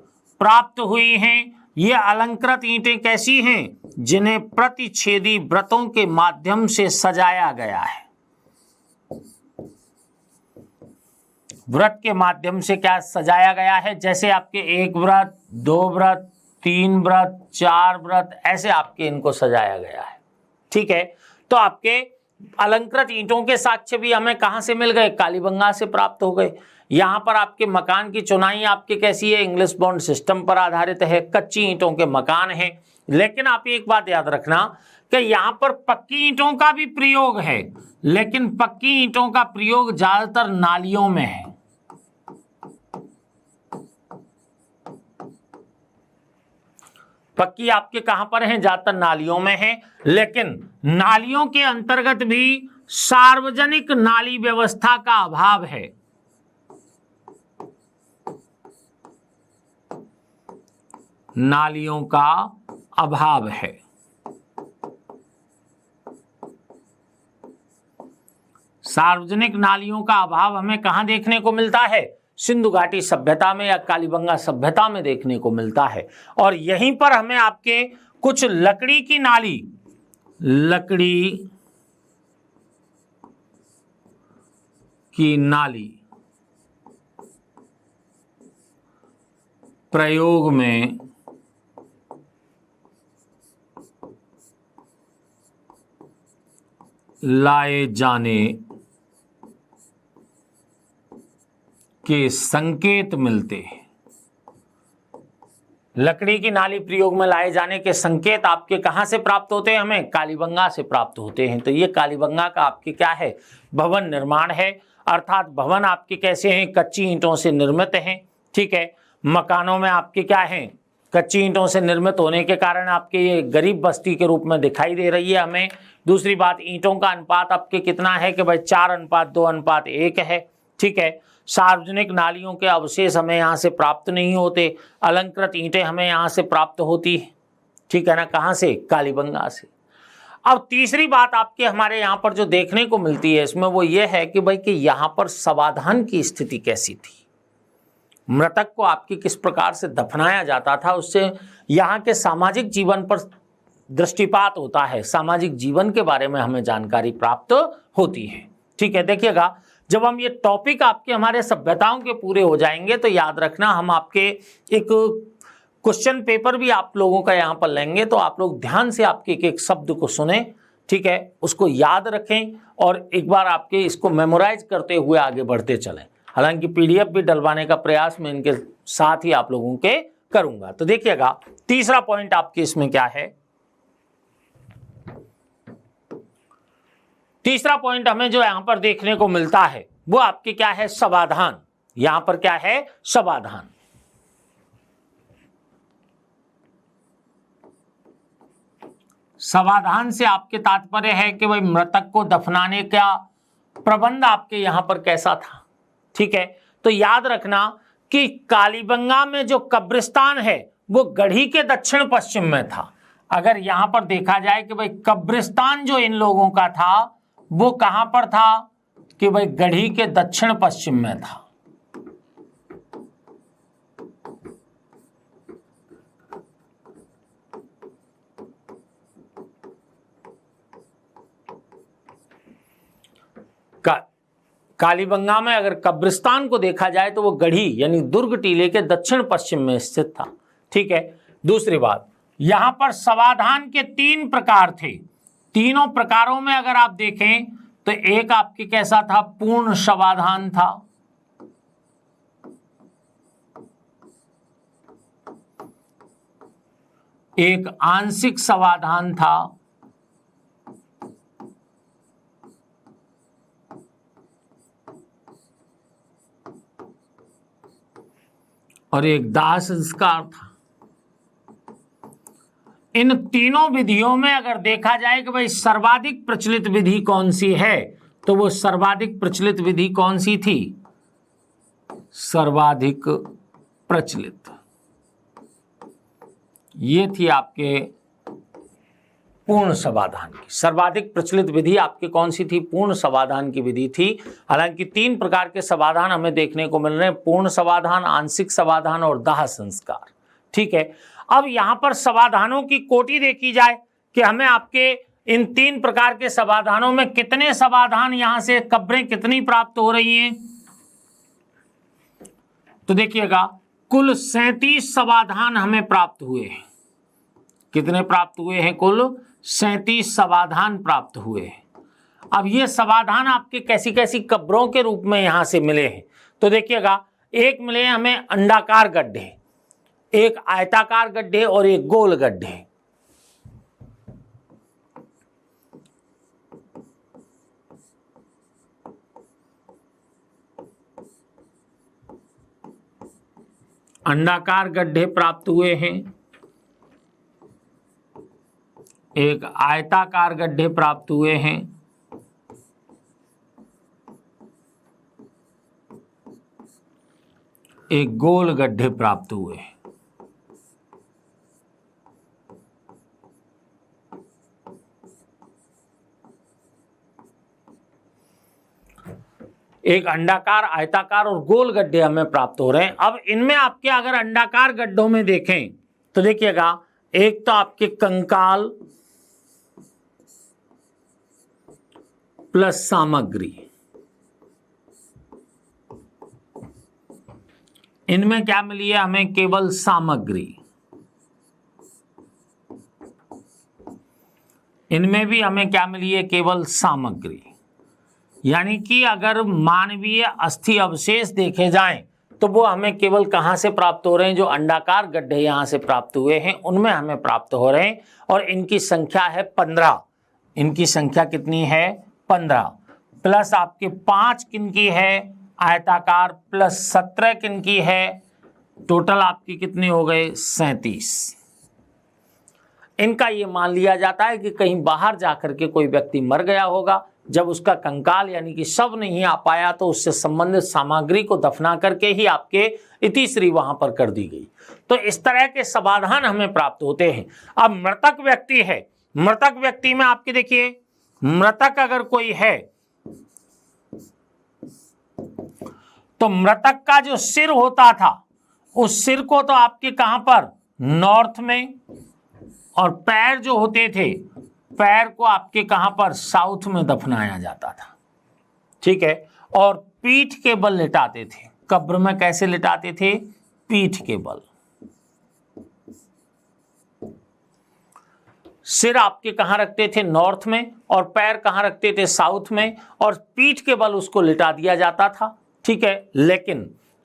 प्राप्त हुई हैं। ये अलंकृत ईंटें कैसी हैं? जिन्हें प्रतिच्छेदी व्रतों के माध्यम से सजाया गया है। व्रत के माध्यम से क्या सजाया गया है? जैसे आपके 1 व्रत, 2 व्रत, 3 व्रत, 4 व्रत, ऐसे आपके इनको सजाया गया है। ठीक है, तो आपके अलंकृत ईंटों के साक्ष्य भी हमें कहां से मिल गए? कालीबंगा से प्राप्त हो गए। यहां पर आपके मकान की चुनाई आपकी कैसी है? इंग्लिश बॉन्ड सिस्टम पर आधारित है। कच्ची ईंटों के मकान हैं। लेकिन आप एक बात याद रखना कि यहां पर पक्की ईंटों का भी प्रयोग है, लेकिन पक्की ईंटों का प्रयोग ज्यादातर नालियों में है। पक्की आपके कहां पर हैं? ज्यादातर नालियों में है। लेकिन नालियों के अंतर्गत भी सार्वजनिक नाली व्यवस्था का अभाव है। नालियों का अभाव है। सार्वजनिक नालियों का अभाव हमें कहां देखने को मिलता है? सिंधु घाटी सभ्यता में या कालीबंगा सभ्यता में देखने को मिलता है। और यहीं पर हमें आपके कुछ लकड़ी की नाली, लकड़ी की नाली प्रयोग में लाए जाने के संकेत मिलते हैं। लकड़ी की नाली प्रयोग में लाए जाने के संकेत आपके कहां से प्राप्त होते हैं? हमें कालीबंगा से प्राप्त होते हैं। तो ये कालीबंगा का आपके क्या है? भवन निर्माण है। अर्थात भवन आपके कैसे हैं? कच्ची ईंटों से निर्मित हैं। ठीक है, मकानों में आपके क्या हैं? कच्ची ईंटों से निर्मित होने के कारण आपके ये गरीब बस्ती के रूप में दिखाई दे रही है हमें। दूसरी बात, ईंटों का अनुपात आपके कितना है? कि भाई 4:2:1 है। ठीक है, सार्वजनिक नालियों के अवशेष हमें यहाँ से प्राप्त नहीं होते। अलंकृत ईंटें हमें यहाँ से प्राप्त होती है। ठीक है ना, कहाँ से? कालीबंगा से। अब तीसरी बात आपके हमारे यहाँ पर जो देखने को मिलती है इसमें वो ये है कि भाई कि यहाँ पर समाधान की स्थिति कैसी थी, मृतक को आपकी किस प्रकार से दफनाया जाता था, उससे यहाँ के सामाजिक जीवन पर दृष्टिपात होता है, सामाजिक जीवन के बारे में हमें जानकारी प्राप्त होती है। ठीक है, देखिएगा जब हम ये टॉपिक आपके हमारे सभ्यताओं के पूरे हो जाएंगे तो याद रखना हम आपके एक क्वेश्चन पेपर भी आप लोगों का यहाँ पर लेंगे, तो आप लोग ध्यान से आपके एक एक शब्द को सुने, ठीक है, उसको याद रखें और एक बार आपके इसको मेमोराइज करते हुए आगे बढ़ते चलें। हालांकि पीडीएफ भी डलवाने का प्रयास मैं इनके साथ ही आप लोगों के करूंगा। तो देखिएगा तीसरा पॉइंट आपके इसमें क्या है, तीसरा पॉइंट हमें जो यहां पर देखने को मिलता है वो आपके क्या है, समाधान। यहां पर क्या है, समाधान। समाधान से आपके तात्पर्य है कि भाई मृतक को दफनाने का प्रबंध आपके यहां पर कैसा था। ठीक है, तो याद रखना कि कालीबंगा में जो कब्रिस्तान है वो गढ़ी के दक्षिण पश्चिम में था। अगर यहां पर देखा जाए कि भाई कब्रिस्तान जो इन लोगों का था वो कहां पर था, कि भाई गढ़ी के दक्षिण पश्चिम में था। कालीबंगा में अगर कब्रिस्तान को देखा जाए तो वो गढ़ी यानी दुर्ग टीले के दक्षिण पश्चिम में स्थित था। ठीक है, दूसरी बात, यहां पर समाधान के 3 प्रकार थे। तीनों प्रकारों में अगर आप देखें तो एक आपके कैसा था, पूर्ण समाधान था, एक आंशिक समाधान था, और एक दाह संस्कार था। इन तीनों विधियों में अगर देखा जाए कि भाई सर्वाधिक प्रचलित विधि कौन सी है, तो वो सर्वाधिक प्रचलित विधि कौन सी थी, सर्वाधिक प्रचलित, ये थी आपके पूर्ण समाधान की। सर्वाधिक प्रचलित विधि आपके कौन सी थी, पूर्ण समाधान की विधि थी। हालांकि 3 प्रकार के समाधान हमें देखने को मिल रहे हैं, पूर्ण समाधान, आंशिक समाधान और दाह संस्कार। ठीक है, अब यहां पर समाधानों की कोटि देखी जाए कि हमें आपके इन 3 प्रकार के समाधानों में कितने समाधान, यहां से कब्रें कितनी प्राप्त हो रही हैं, तो देखिएगा कुल 37 समाधान हमें प्राप्त हुए हैं। कितने प्राप्त हुए हैं, कुल 37 समाधान प्राप्त हुए हैं। अब ये समाधान आपके कैसी कैसी कब्रों के रूप में यहां से मिले हैं, तो देखिएगा एक मिले हमें अंडाकार गड्ढे, एक आयताकार गड्ढे और एक गोल गड्ढे। अंडाकार गड्ढे प्राप्त हुए हैं, एक आयताकार गड्ढे प्राप्त हुए हैं, एक गोल गड्ढे प्राप्त हुए हैं। एक अंडाकार, आयताकार और गोल गड्ढे हमें प्राप्त हो रहे हैं। अब इनमें आपके अगर अंडाकार गड्ढों में देखें तो देखिएगा एक तो आपके कंकाल प्लस सामग्री, इनमें क्या मिली है हमें, केवल सामग्री। इनमें भी हमें क्या मिली है, केवल सामग्री। यानी कि अगर मानवीय अस्थि अवशेष देखे जाएं तो वो हमें केवल कहां से प्राप्त हो रहे हैं, जो अंडाकार गड्ढे यहां से प्राप्त हुए हैं उनमें हमें प्राप्त हो रहे हैं, और इनकी संख्या है 15। इनकी संख्या कितनी है, 15, प्लस आपके 5 किनकी है, आयताकार, प्लस 17 किनकी है, टोटल आपकी कितनी हो गए, 37। इनका ये मान लिया जाता है कि कहीं बाहर जाकर के कोई व्यक्ति मर गया होगा, जब उसका कंकाल यानी कि शव नहीं आ पाया तो उससे संबंधित सामग्री को दफना करके ही आपके इतिश्री वहां पर कर दी गई। तो इस तरह के समाधान हमें प्राप्त होते हैं। अब मृतक व्यक्ति है, मृतक व्यक्ति में आपके देखिए, मृतक अगर कोई है तो मृतक का जो सिर होता था उस सिर को तो आपके कहां पर, नॉर्थ में, और पैर जो होते थे, पैर को आपके कहां पर, साउथ में दफनाया जाता था, ठीक है। और पीठ के बल लिटाते थे, कब्र में कैसे लिटाते थे, पीठ के बल। सिर आपके कहां रखते थे, नॉर्थ में, और पैर कहां रखते थे, साउथ में, और पीठ के बल उसको लिटा दिया जाता था, ठीक है। लेकिन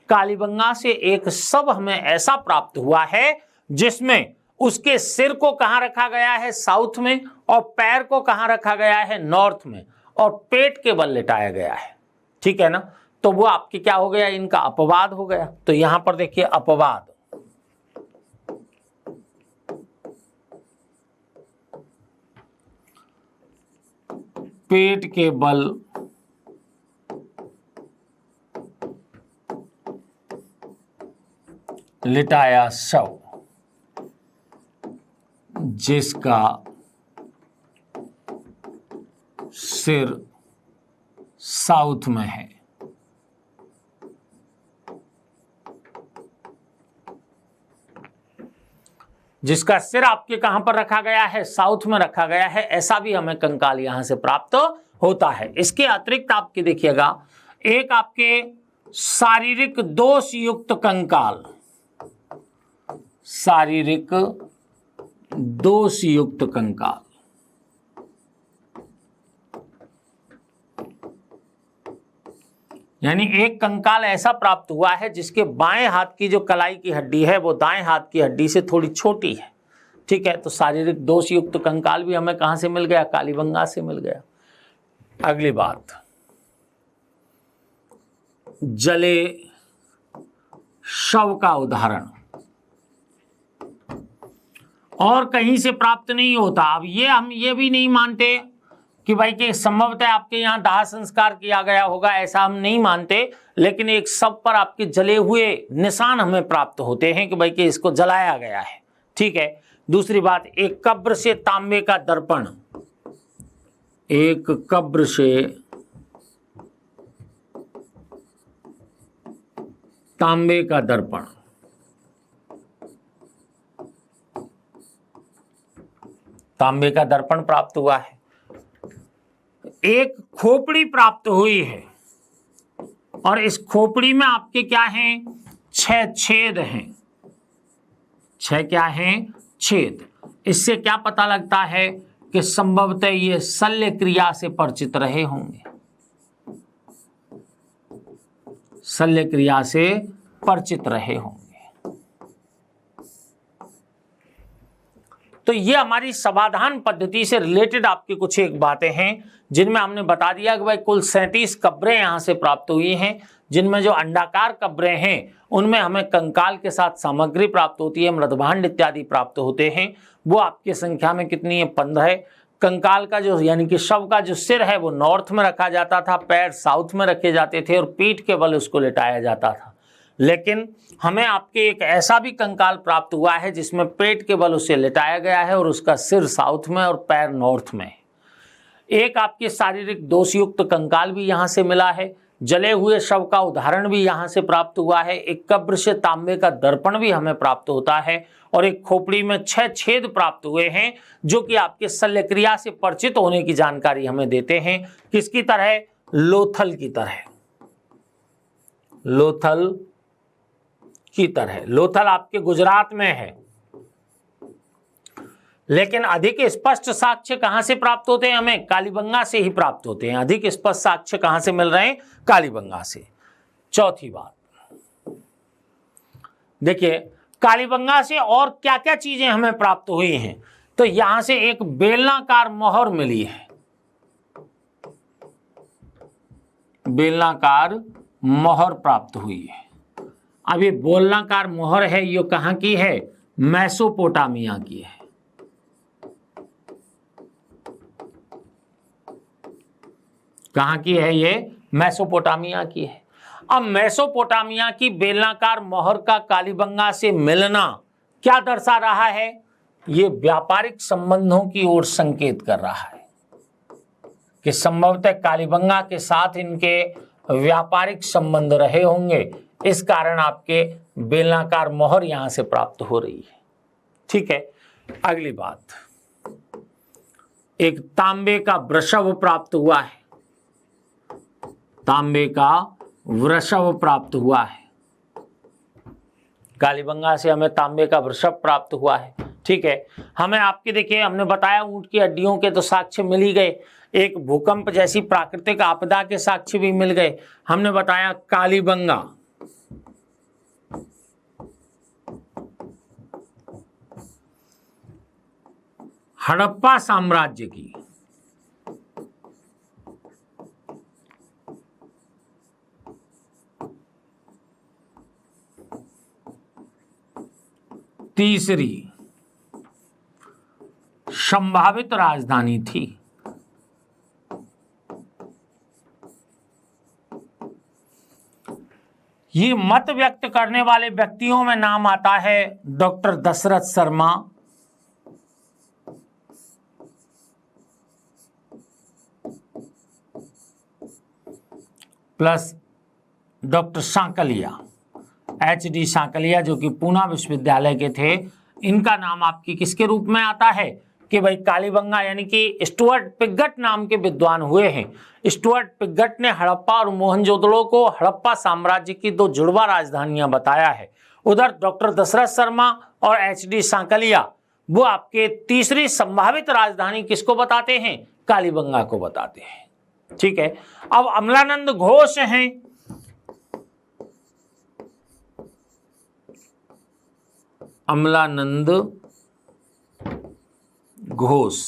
कालीबंगा से एक शव हमें ऐसा प्राप्त हुआ है जिसमें उसके सिर को कहां रखा गया है, साउथ में, और पैर को कहां रखा गया है, नॉर्थ में, और पेट के बल लिटाया गया है, ठीक है ना। तो वो आपके क्या हो गया, इनका अपवाद हो गया। तो यहां पर देखिए अपवाद, पेट के बल लिटाया शव जिसका सिर साउथ में है, जिसका सिर आपके कहां पर रखा गया है, साउथ में रखा गया है, ऐसा भी हमें कंकाल यहां से प्राप्त होता है। इसके अतिरिक्त आपके देखिएगा, एक आपके शारीरिक दोष युक्त कंकाल, शारीरिक दोष युक्त कंकाल, यानी एक कंकाल ऐसा प्राप्त हुआ है जिसके बाएं हाथ की जो कलाई की हड्डी है वो दाएं हाथ की हड्डी से थोड़ी छोटी है, ठीक है। तो शारीरिक दोष युक्त कंकाल भी हमें कहां से मिल गया, कालीबंगा से मिल गया। अगली बात, जले शव का उदाहरण और कहीं से प्राप्त नहीं होता। अब हम ये भी नहीं मानते कि भाई कि संभवतः आपके यहाँ दाह संस्कार किया गया होगा, ऐसा हम नहीं मानते, लेकिन एक शव पर आपके जले हुए निशान हमें प्राप्त होते हैं कि भाई कि इसको जलाया गया है, ठीक है। दूसरी बात, एक कब्र से तांबे का दर्पण, एक कब्र से तांबे का दर्पण, तांबे का दर्पण प्राप्त हुआ है। एक खोपड़ी प्राप्त हुई है और इस खोपड़ी में आपके क्या हैं, 6 छेद हैं, 6 क्या हैं, छेद। इससे क्या पता लगता है कि संभवतः ये शल्य क्रिया से परिचित रहे होंगे, शल्य क्रिया से परिचित रहे होंगे। तो ये हमारी समाधान पद्धति से रिलेटेड आपकी कुछ एक बातें हैं जिनमें हमने बता दिया कि भाई कुल 37 कब्रें यहां से प्राप्त हुई हैं, जिनमें जो अंडाकार कब्रें हैं उनमें हमें कंकाल के साथ सामग्री प्राप्त होती है, मृदभांड इत्यादि प्राप्त होते हैं। वो आपकी संख्या में कितनी है, 15। कंकाल का जो यानी कि शव का जो सिर है वो नॉर्थ में रखा जाता था, पैर साउथ में रखे जाते थे और पीठ के बल उसको लिटाया जाता था। लेकिन हमें आपके एक ऐसा भी कंकाल प्राप्त हुआ है जिसमें पेट के बल उसे लिटाया गया है और उसका सिर साउथ में और पैर नॉर्थ में। एक आपके शारीरिक दोषयुक्त कंकाल भी यहां से मिला है, जले हुए शव का उदाहरण भी यहां से प्राप्त हुआ है, एक कब्र से तांबे का दर्पण भी हमें प्राप्त होता है और एक खोपड़ी में 6 छेद प्राप्त हुए हैं जो कि आपके शल्य क्रिया से परिचित होने की जानकारी हमें देते हैं। किसकी तरह, लोथल की तरह, लोथल की तरह। लोथल आपके गुजरात में है, लेकिन अधिक स्पष्ट साक्ष्य कहां से प्राप्त होते हैं, हमें कालीबंगा से ही प्राप्त होते हैं। अधिक स्पष्ट साक्ष्य कहां से मिल रहे हैं, कालीबंगा से। चौथी बात देखिए, कालीबंगा से और क्या क्या चीजें हमें प्राप्त हुई हैं। तो यहां से एक बेलनाकार मोहर मिली है, बेलनाकार मोहर प्राप्त हुई है। अब ये बेलनाकार मोहर है, ये कहां की है, मेसोपोटामिया की है। कहां की है ये, मेसोपोटामिया की है। अब मेसोपोटामिया की बेलनाकार मोहर का कालीबंगा से मिलना क्या दर्शा रहा है, ये व्यापारिक संबंधों की ओर संकेत कर रहा है कि संभवतः कालीबंगा के साथ इनके व्यापारिक संबंध रहे होंगे, इस कारण आपके बेलनाकार मोहर यहां से प्राप्त हो रही है, ठीक है। अगली बात, एक तांबे का वृषभ प्राप्त हुआ है, तांबे का वृषभ प्राप्त हुआ है, कालीबंगा से हमें तांबे का वृषभ प्राप्त हुआ है। ठीक है, हमें आपके देखिए हमने बताया ऊंट की हड्डियों के तो साक्ष्य मिल ही गए, एक भूकंप जैसी प्राकृतिक आपदा के साक्ष्य भी मिल गए। हमने बताया कालीबंगा हड़प्पा साम्राज्य की तीसरी संभावित राजधानी थी। ये मत व्यक्त करने वाले व्यक्तियों में नाम आता है doctor Dashrath Sharma, plus doctor Sankalia, HD Sankalia जो कि पूना विश्वविद्यालय के थे। इनका नाम आपकी किसके रूप में आता है कि भाई कालीबंगा, यानी कि स्टुअर्ट पिगट नाम के विद्वान हुए हैं। स्टुअर्ट पिगट ने हड़प्पा और मोहनजोदड़ो को हड़प्पा साम्राज्य की दो जुड़वा राजधानियां बताया है। उधर डॉक्टर दशरथ शर्मा और HD सांकलिया वो आपके तीसरी संभावित राजधानी किसको बताते हैं, कालीबंगा को बताते हैं। ठीक है, अब अमलानंद घोष हैं, अमलानंद घोष,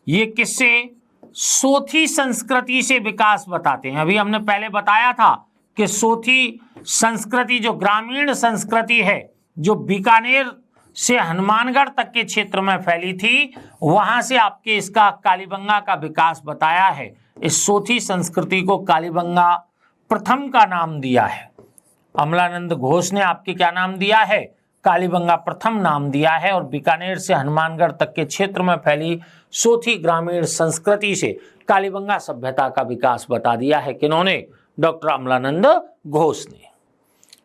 ये किससे, सोथी संस्कृति से विकास बताते हैं। अभी हमने पहले बताया था कि सोथी संस्कृति जो ग्रामीण संस्कृति है, जो बीकानेर से हनुमानगढ़ तक के क्षेत्र में फैली थी, वहां से आपके इसका कालीबंगा का विकास बताया है। इस सोथी संस्कृति को कालीबंगा प्रथम का नाम दिया है। अमलानंद घोष ने आपके क्या नाम दिया है, कालीबंगा प्रथम नाम दिया है। और बीकानेर से हनुमानगढ़ तक के क्षेत्र में फैली सोथी ग्रामीण संस्कृति से कालीबंगा सभ्यता का विकास बता दिया है। किन्होंने, डॉक्टर अमलानंद घोष ने।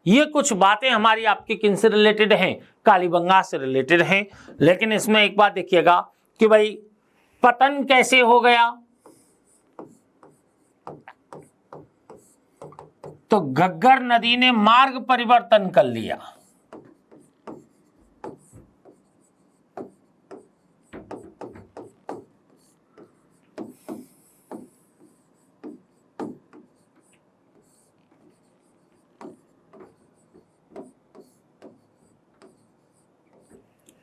ये कुछ बातें हमारी आपकी किनसे रिलेटेड हैं, कालीबंगा से रिलेटेड हैं। लेकिन इसमें एक बात देखिएगा कि भाई पतन कैसे हो गया, तो घग्गर नदी ने मार्ग परिवर्तन कर लिया।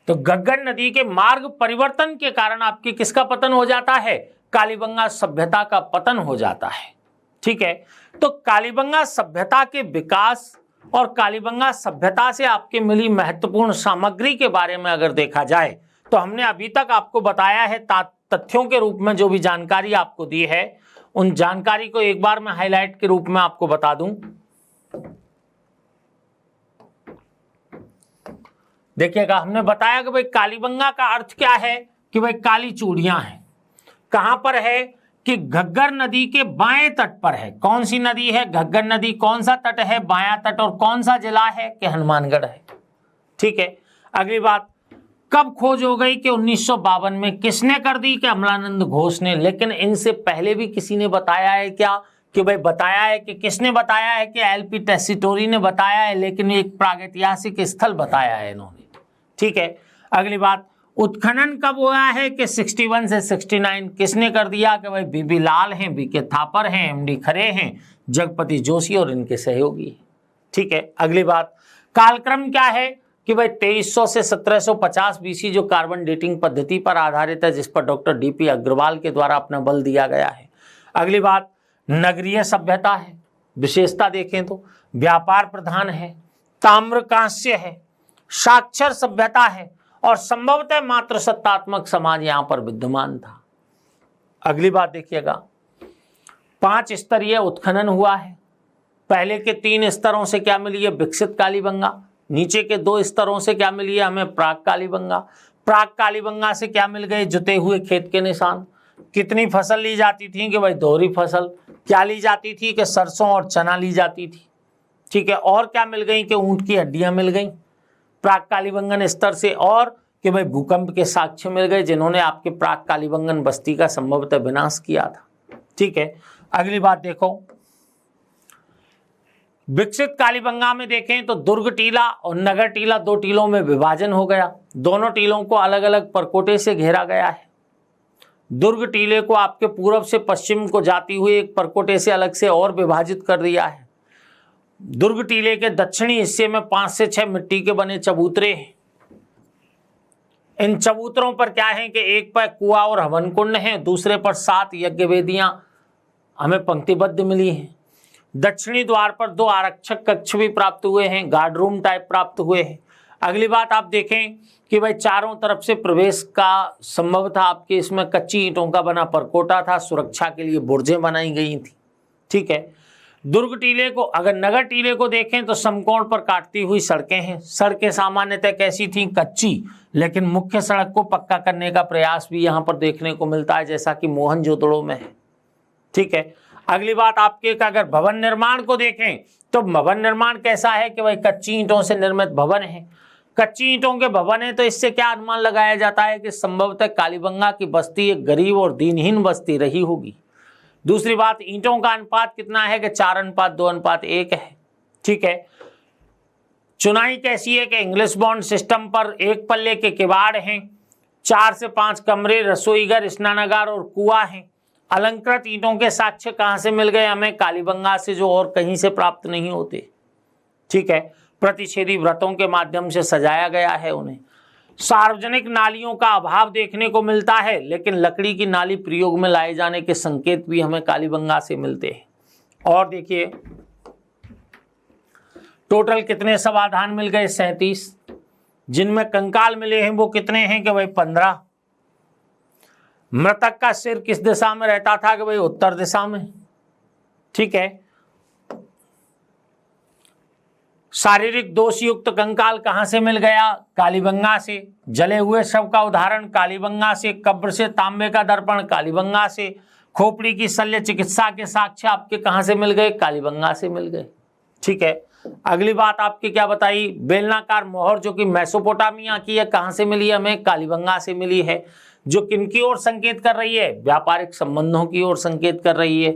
तो घग्गर नदी के मार्ग परिवर्तन के कारण आपकी किसका पतन हो जाता है, कालीबंगा सभ्यता का पतन हो जाता है। ठीक है, तो कालीबंगा सभ्यता के विकास और कालीबंगा सभ्यता से आपके मिली महत्वपूर्ण सामग्री के बारे में अगर देखा जाए तो हमने अभी तक आपको बताया है तथ्यों के रूप में जो भी जानकारी आपको दी है, उन जानकारी को एक बार मैं हाईलाइट के रूप में आपको बता दूं। देखिएगा, हमने बताया कि भाई कालीबंगा का अर्थ क्या है कि भाई काली चूड़ियां हैं। कहां पर है कि घग्गर नदी के बाएं तट पर है। कौन सी नदी है, घग्गर नदी। कौन सा तट है, बायां तट। और कौन सा जिला है कि हनुमानगढ़ है। ठीक है, अगली बात, कब खोज हो गई कि 1952 में। किसने कर दी कि अमलानंद घोष ने। लेकिन इनसे पहले भी किसी ने बताया है क्या कि भाई बताया है कि किसने बताया है कि LP टेसीटोरी ने बताया है, लेकिन एक प्रागैतिहासिक स्थल बताया है इन्होंने। ठीक है, अगली बात, उत्खनन कब हुआ है कि 61 से 69। किसने कर दिया कि भाई BB लाल हैं, BK थापर हैं, MD खरे हैं, जगपति जोशी और इनके सहयोगी। ठीक है, अगली बात, कालक्रम क्या है कि भाई 2300 से 1750 BC जो कार्बन डेटिंग पद्धति पर आधारित है, जिस पर डॉक्टर DP अग्रवाल के द्वारा अपना बल दिया गया है। अगली बात, नगरीय सभ्यता है। विशेषता देखें तो व्यापार प्रधान है, ताम्र कांस्य है, साक्षर सभ्यता है और संभवतः मात्र सत्तात्मक समाज यहां पर विद्यमान था। अगली बात देखिएगा, 5 स्तरीय उत्खनन हुआ है। पहले के 3 स्तरों से क्या मिली है, विकसित कालीबंगा। नीचे के 2 स्तरों से क्या मिली है हमें, प्राग कालीबंगा। प्राग कालीबंगा से क्या मिल गए, जुते हुए खेत के निशान। कितनी फसल ली जाती थी कि भाई दोहरी फसल। क्या ली जाती थी कि सरसों और चना ली जाती थी। ठीक है, और क्या मिल गई कि ऊंट की हड्डियां मिल गई प्राग कालीबंगन स्तर से। और कि भाई भूकंप के साक्ष्य मिल गए जिन्होंने आपके प्राक कालीबंगन बस्ती का संभवतः विनाश किया था। ठीक है, अगली बात देखो, विकसित कालीबंगा में देखें तो दुर्ग टीला और नगर टीला 2 टीलों में विभाजन हो गया। दोनों टीलों को अलग अलग परकोटे से घेरा गया है। दुर्ग टीले को आपके पूर्व से पश्चिम को जाती हुई एक परकोटे से अलग से और विभाजित कर दिया है। दुर्ग टीले के दक्षिणी हिस्से में 5 से 6 मिट्टी के बने चबूतरे हैं। इन चबूतरों पर क्या है कि एक पर कुआं और हवन कुंड है, दूसरे पर 7 यज्ञ वेदियां हमें पंक्तिबद्ध मिली हैं। दक्षिणी द्वार पर 2 आरक्षक कक्ष भी प्राप्त हुए हैं, गार्ड रूम टाइप प्राप्त हुए हैं। अगली बात आप देखें कि भाई चारों तरफ से प्रवेश का संभव था, आपके इसमें कच्ची ईंटों का बना परकोटा था, सुरक्षा के लिए बुर्जें बनाई गई थी। ठीक है, दुर्ग टीले को, अगर नगर टीले को देखें तो समकोण पर काटती हुई सड़कें हैं। सड़कें सामान्यतः कैसी थी, कच्ची, लेकिन मुख्य सड़क को पक्का करने का प्रयास भी यहाँ पर देखने को मिलता है, जैसा कि मोहनजोदड़ो में है। ठीक है, अगली बात आपके अगर भवन निर्माण को देखें तो भवन निर्माण कैसा है कि भाई कच्ची ईंटों से निर्मित भवन है। कच्ची ईंटों के भवन है तो इससे क्या अनुमान लगाया जाता है कि संभवतः कालीबंगा की बस्ती एक गरीब और दीनहीन बस्ती रही होगी। दूसरी बात, ईंटों का अनुपात कितना है कि 4:2:1 है। ठीक है, चुनाई कैसी है कि इंग्लिश बॉन्ड सिस्टम पर एक पल्ले के किवाड़ हैं, 4 से 5 कमरे, रसोईघर, स्नानागार और कुआं है। अलंकृत ईंटों के साक्ष्य कहां से मिल गए हमें, कालीबंगा से, जो और कहीं से प्राप्त नहीं होते। ठीक है, प्रतिच्छेदी व्रतों के माध्यम से सजाया गया है उन्हें। सार्वजनिक नालियों का अभाव देखने को मिलता है, लेकिन लकड़ी की नाली प्रयोग में लाए जाने के संकेत भी हमें कालीबंगा से मिलते हैं। और देखिए टोटल कितने समाधान मिल गए, 37, जिनमें कंकाल मिले हैं वो कितने हैं कि भाई 15। मृतक का सिर किस दिशा में रहता था कि भाई उत्तर दिशा में। ठीक है, शारीरिक दोष युक्त कंकाल कहां से मिल गया, कालीबंगा से। जले हुए शव का उदाहरण कालीबंगा से। कब्र से तांबे का दर्पण कालीबंगा से। खोपड़ी की शल्य चिकित्सा के साक्ष्य आपके कहां से मिल गए, कालीबंगा से मिल गए। ठीक है, अगली बात आपकी क्या बताई, बेलनाकार मोहर जो कि मेसोपोटामिया की है, कहां से मिली हमें, कालीबंगा से मिली है, जो किनकी ओर संकेत कर रही है, व्यापारिक संबंधों की ओर संकेत कर रही है।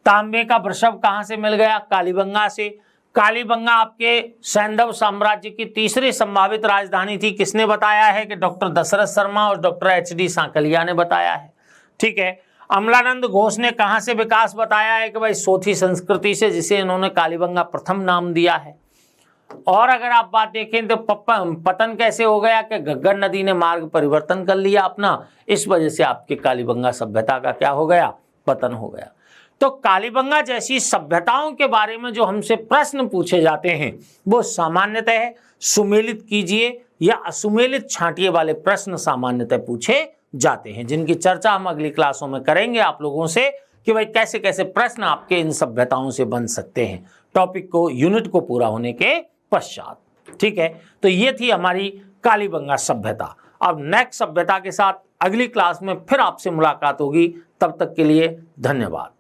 तांबे का वृषभ कहां से मिल गया, कालीबंगा से। कालीबंगा आपके सैंधव साम्राज्य की तीसरी संभावित राजधानी थी, किसने बताया है कि डॉक्टर दशरथ शर्मा और डॉक्टर एच.डी. सांकलिया ने बताया है। ठीक है, अमलानंद घोष ने कहां से विकास बताया है कि भाई सोथी संस्कृति से, जिसे इन्होंने कालीबंगा प्रथम नाम दिया है। और अगर आप बात देखें तो पतन कैसे हो गया कि घग्गर नदी ने मार्ग परिवर्तन कर लिया अपना, इस वजह से आपके कालीबंगा सभ्यता का क्या हो गया, पतन हो गया। तो कालीबंगा जैसी सभ्यताओं के बारे में जो हमसे प्रश्न पूछे जाते हैं वो सामान्यतः सुमेलित कीजिए या असुमेलित छांटिए वाले प्रश्न सामान्यतः पूछे जाते हैं, जिनकी चर्चा हम अगली क्लासों में करेंगे आप लोगों से कि भाई कैसे कैसे प्रश्न आपके इन सभ्यताओं से बन सकते हैं, टॉपिक को, यूनिट को पूरा होने के पश्चात। ठीक है, तो ये थी हमारी कालीबंगा सभ्यता। अब नेक्स्ट सभ्यता के साथ अगली क्लास में फिर आपसे मुलाकात होगी, तब तक के लिए धन्यवाद।